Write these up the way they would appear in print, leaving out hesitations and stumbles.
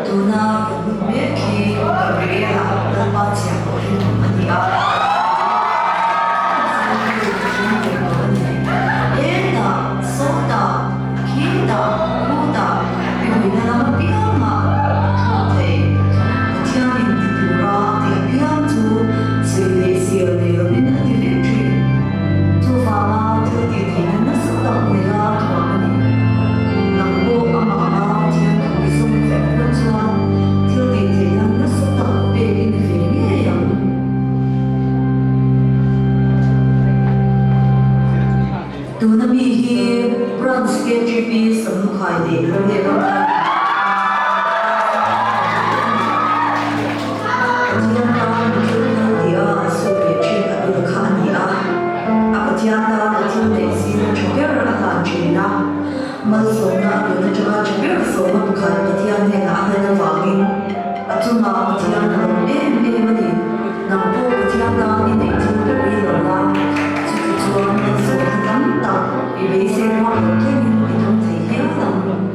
Tuna Meki Gabriela Lalpatia Mania Eda Soda Kita Kuda Bimina Piama Te Tiamin Tura Te Piantu Silesia de Lina Dimitri Tu Fama Tu Titina Soda Mila Tuani Nambo Amama Tian Kuisum Fekwachuan Til Titina Soda Begin Femiam Tuna Mihi Bronze KGB Samkhai De Lele Malsona yun jaga jaga so bukan petian yang ada dalam wangin atau nama petian dalam mani nampu petian dalam ini juga bila cukup malsona kanta ibu semua mungkin itu terhilang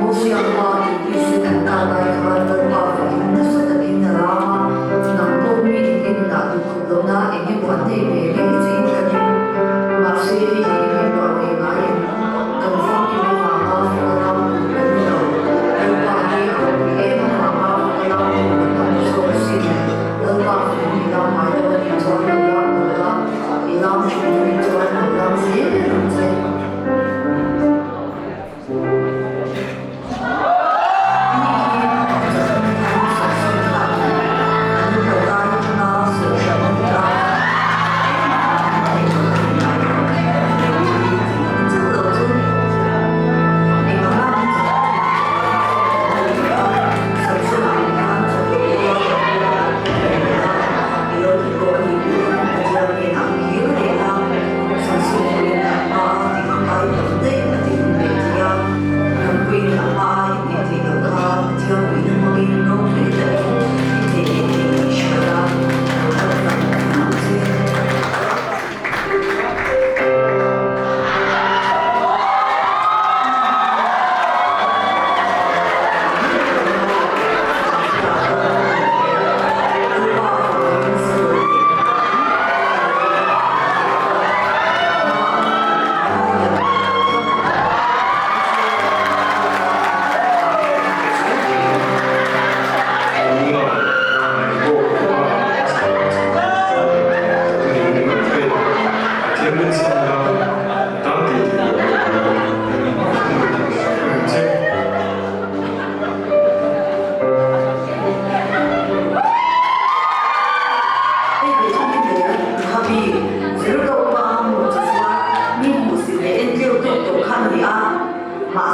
Most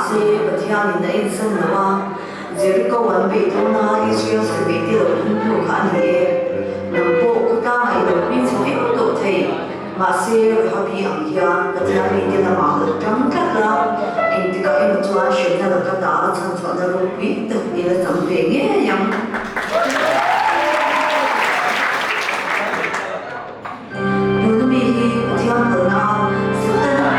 se pathian in na in san lawa Jericho wan be thona Israel se be ti lo thu kha ni e nam po ku ta mai lo min se be to thei ma se habi ang ya pathian ni ti na ma lo tam ka la in ti ka in chuan shin na la ka da chan chuan na lo pi ta ni la tam ve nge yang nu mi hi pathian lo na se ta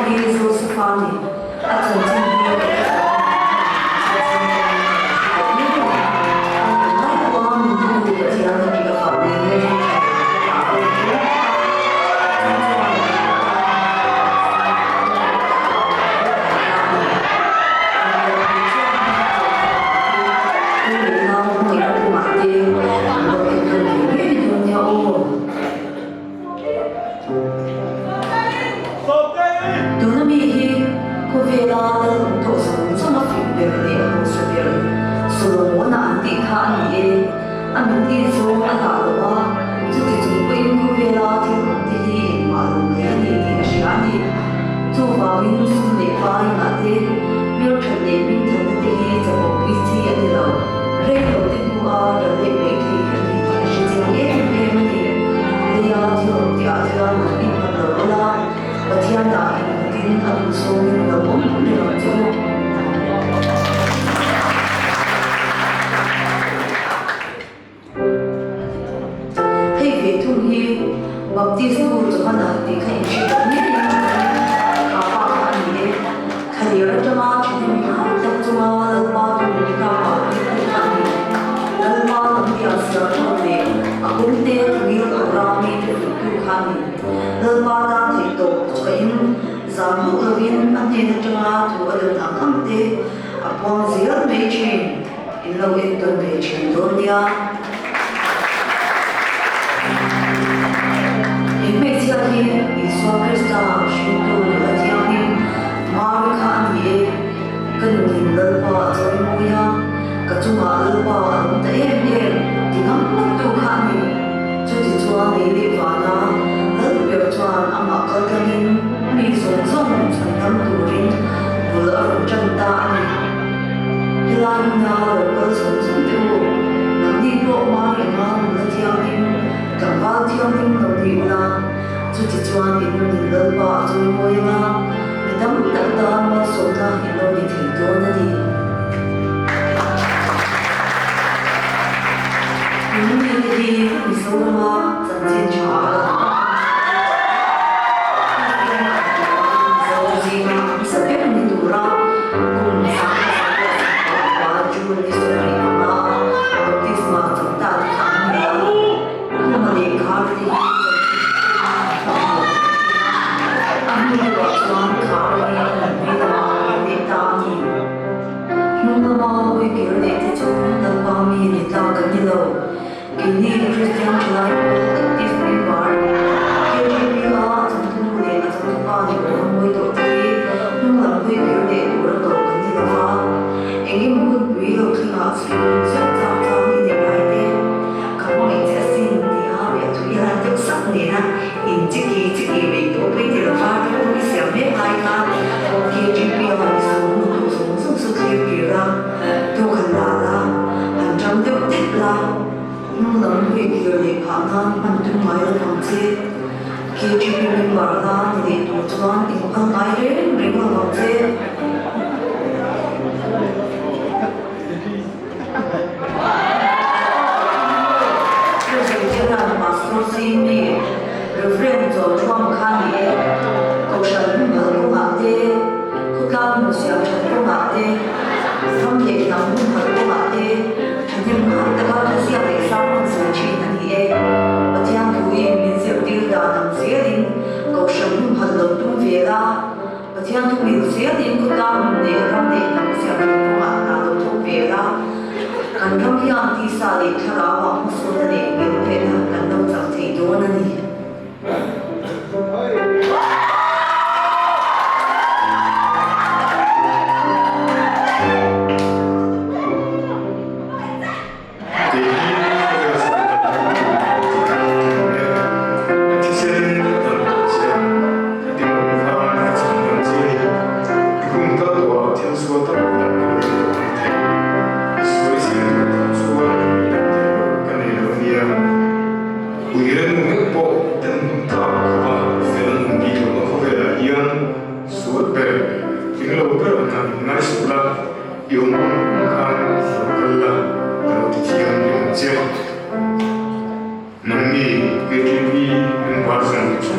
Hãy subscribe cho kênh Ghiền Mì Gõ để không bỏ lỡ những video hấp dẫn sali tharawa musudani yopena kanno chakthi donani Nangi, KTV, and Watson.